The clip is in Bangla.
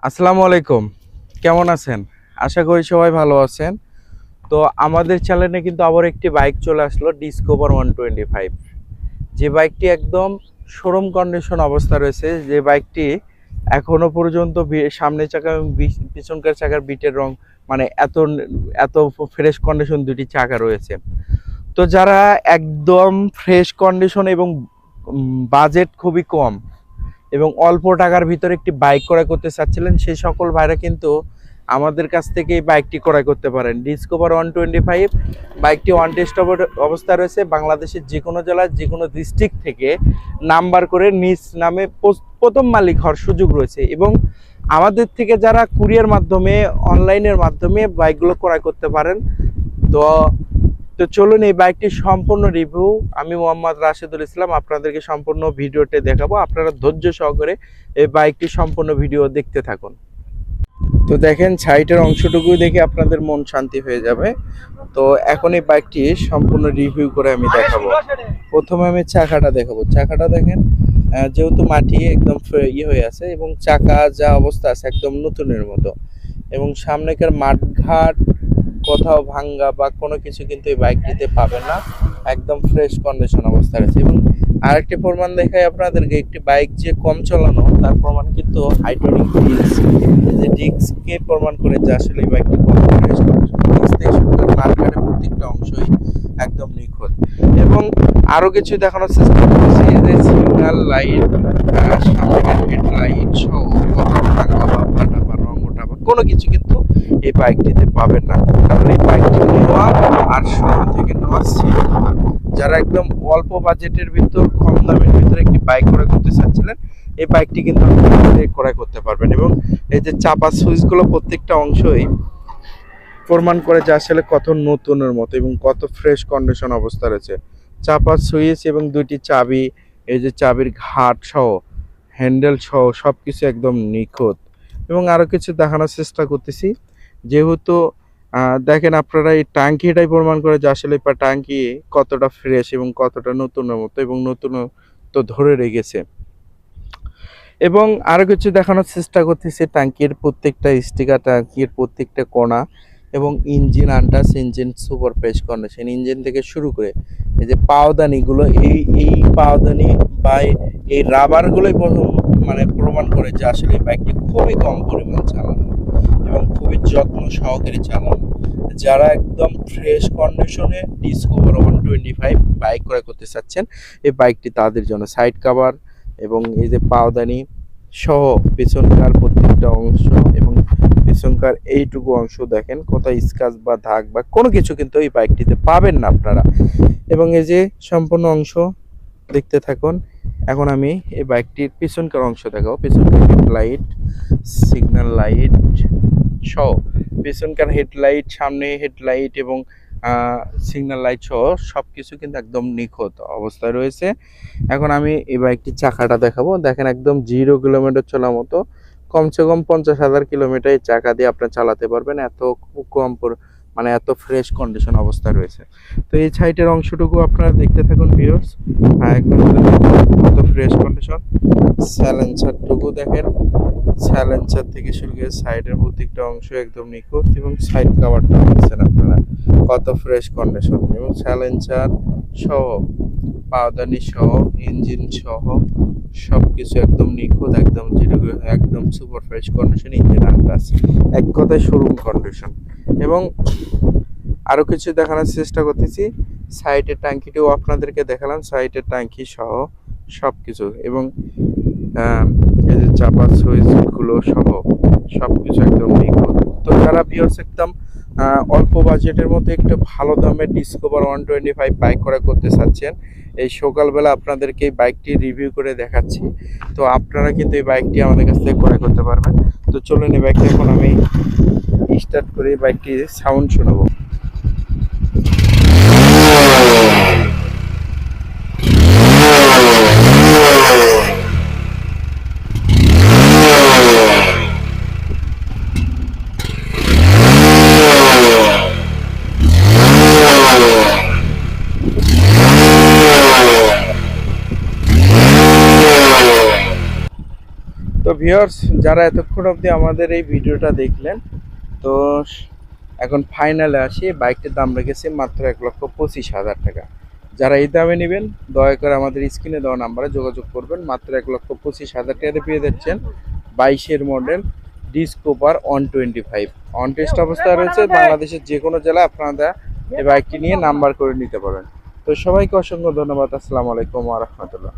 আসসালামু আলাইকুম। কেমন আছেন? আশা করি সবাই ভালো আছেন। তো আমাদের চ্যানেলে কিন্তু আবার একটি বাইক চলে আসলো, ডিসকভার 125। যে বাইকটি একদম শোরুম কন্ডিশন অবস্থা রয়েছে। যে বাইকটি এখনো পর্যন্ত সামনের চাকা এবং পিছনকার চাকার বিটের রং মানে এত ফ্রেশ কন্ডিশন দুটি চাকা রয়েছে। তো যারা একদম ফ্রেশ কন্ডিশন এবং বাজেট খুবই কম এবং অল্প টাকার ভিতরে একটি বাইক ক্রয় করতে চাচ্ছিলেন, সেই সকল ভাইরা কিন্তু আমাদের কাছ থেকে এই বাইকটি ক্রয় করতে পারেন। ডিসকভার 125 বাইকটি ওয়ান টেস্ট অবস্থা রয়েছে। বাংলাদেশের যে কোনো জেলার যে কোনো ডিস্ট্রিক্ট থেকে নাম্বার করে নিজ নামে প্রথম মালিক হওয়ার সুযোগ রয়েছে এবং আমাদের থেকে যারা কুরিয়ার মাধ্যমে অনলাইনের মাধ্যমে বাইকগুলো ক্রয় করতে পারেন। তো তো চলুন এই বাইকটির সম্পূর্ণ রিভিউ আমি মোহাম্মদ রাশেদুল ইসলাম আপনাদেরকে সম্পূর্ণ ভিডিওতে দেখাবো। আপনারা ধৈর্য সহকারে এই বাইকটির সম্পূর্ণ ভিডিও দেখতে থাকুন। তো দেখেন সাইডের অংশটুকু দেখে আপনাদের মন শান্তি হয়ে যাবে। তো এখন এই বাইকটি সম্পূর্ণ রিভিউ করে আমি দেখাবো। প্রথমে আমি চাকাটা দেখাবো। চাকাটা দেখেন, যেহেতু মাটি একদম হয়ে আছে এবং চাকা যা অবস্থা আছে একদম নতুনের মতো এবং সামনেকার মাঠঘাট কোথাও ভাঙ্গা বা কোনো কিছু কিন্তু এই বাইকটিতে পাবেন না, একদম ফ্রেশ কন্ডিশন অবস্থা আছে। এবং আরেকটি প্রমাণ দেখাই আপনাদেরকে, একটি বাইক যে কম চালানো তার প্রমাণ কিন্তু হাইড্রোলিক ডিস্ক, এই যে ডিস্ককে প্রমাণ করে যে আসলে এই বাইকটি কম ফ্রেশ কন্ডিশন। মাঠঘাটের প্রত্যেকটা অংশই একদম নিখুঁত এবং আরো কিছু দেখানোর চেষ্টা করছি যে সিগন্যাল লাইট, সামনের হেডলাইট সহ কোথাও ভাঙ্গা বা ফাটা বা রং ওঠা বা কোনো কিছু কিন্তু এই বাইকটিতে পাবেন না, কারণ এই বাইকটি নেওয়া আর শোরুম থেকে নেওয়া সেম। যারা একদম অল্প বাজেটের ভিতর কম দামের ভিতরে একটি বাইক ক্রয় করতে চাচ্ছিলেন, এই বাইকটি কিন্তু ক্রয় করতে পারবেন। এবং এই যে চাপা সুইচগুলো প্রত্যেকটা অংশই প্রমাণ করে যে আসলে কত নতুনের মতো এবং কত ফ্রেশ কন্ডিশন অবস্থা রয়েছে। চাপা সুইচ এবং দুইটি চাবি, এই যে চাবির ঘাট সহ হ্যান্ডেল সহ সবকিছু একদম নিখুঁত। এবং আরো কিছু দেখানোর চেষ্টা করতেছি, যেহেতু দেখেন আপনারা এই ট্যাঙ্কিটাই প্রমাণ করে যে আসলে ট্যাঙ্কি কতটা ফ্রেশ এবং কতটা নতুনের মতো এবং নতুনত্ব ধরে রেখেছে। এবং আরো কিছু দেখানোর চেষ্টা করতেছি, ট্যাঙ্কির প্রত্যেকটা স্টিকার, ট্যাঙ্কির প্রত্যেকটা কোণা এবং engine untouch, engine super fresh condition, engine থেকে শুরু করে এই যে পাওদানিগুলো, এই পাওদানি বা এই রাবারগুলোই মানে প্রমাণ করে যে আসলে এই বাইকটি খুবই কম পরিমাণ চালানো এবং খুবই যত্ন সহকারে চালানো। যারা একদম ফ্রেশ কন্ডিশনে ডিসকভার 125 বাইক ক্রয় করতে চাচ্ছেন, এই বাইকটি তাদের জন্য। সাইড কভার এবং এই যে পাওদানি সহ পেছনকার প্রত্যেকটা অংশ এবং পেছনকার এইটুকু অংশ দেখেন, কোথায় স্ক্র্যাচ বা দাগ বা কোনো কিছু কিন্তু এই বাইকটিতে পাবেন না আপনারা। এবং এই যে সম্পূর্ণ অংশ দেখতে থাকুন। এখন আমি এই বাইকটির পিছনকার অংশ দেখাবো। পিছনকার হেডলাইট, সিগন্যাল লাইট সহ পেছনকার হেডলাইট, সামনে হেডলাইট এবং সিগন্যাল লাইট সহ সবকিছু কিন্তু একদম নিখুঁত অবস্থায় রয়েছে। এখন আমি এই বাইকটির চাকাটা দেখাবো। দেখেন একদম 0 কিলোমিটার চলার মতো, কমসে কম 50,000 কিলোমিটার এই চাকা দিয়ে আপনি চালাতে পারবেন, এত কম মানে এত ফ্রেশ কন্ডিশন অবস্থায় রয়েছে। তো এই সাইডের অংশটুকু আপনারা দেখতে থাকুন ভিউয়ার্স। একদম কত ফ্রেশ কন্ডিশন। সাইলেন্সারটুকু দেখেন, সাইলেন্সার থেকে শুরু করে সাইডের প্রত্যেকটা অংশ একদম নিখুঁত এবং সাইড কভারটা দেখছেন আপনারা কত ফ্রেশ কন্ডিশন এবং সাইলেন্সার সহ পাওদানি সহ ইঞ্জিন সহ সবকিছু একদম নিখুঁত, একদম একদম super fresh condition, engine untouch, এক কথায় শোরুম কন্ডিশন। এবং আরো কিছু দেখানোর চেষ্টা করতেছি, সাইডের ট্যাঙ্কিটিও আপনাদেরকে দেখালাম, সাইডের ট্যাঙ্কি সহ সবকিছু এবং এই যে চাপা সুইচ গুলো সহ সবকিছু একদম নিখুঁত। তো যারা ভিউয়ার্স একদম অল্প বাজেটের মধ্যে একটু ভালো দামে ডিসকভার 125 বাইক ক্রয় করতে চাচ্ছেন, এই সকালবেলা আপনাদেরকে এই বাইকটি রিভিউ করে দেখাচ্ছি। তো আপনারা কিন্তু এই বাইকটি আমাদের কাছ থেকে ক্রয় করতে পারবেন। তো চলুন এই বাইকটি এখন আমি স্টার্ট করে এই বাইকটির সাউন্ড শোনাবো। তো ভিউয়ার্স, যারা এতক্ষণ অবধি আমাদের এই ভিডিওটা দেখলেন, তো এখন ফাইনালে আসি। বাইকটির দাম রেখেছি মাত্র 1,25,000 টাকা। যারা এই দামে নেবেন দয়া করে আমাদের স্ক্রিনে দেওয়া নাম্বারে যোগাযোগ করবেন। মাত্র 1,25,000 টাকাতে পেয়ে যাচ্ছেন 22-এর মডেল ডিসকভার 125। অন টেস্ট অবস্থায় রয়েছে, বাংলাদেশের যে কোনো জেলায় আপনারা এই বাইকটি নিয়ে নাম্বার করে নিতে পারেন। তো সবাইকে অসংখ্য ধন্যবাদ। আসসালামু আলাইকুম ওয়া রাহমাতুল্লাহ।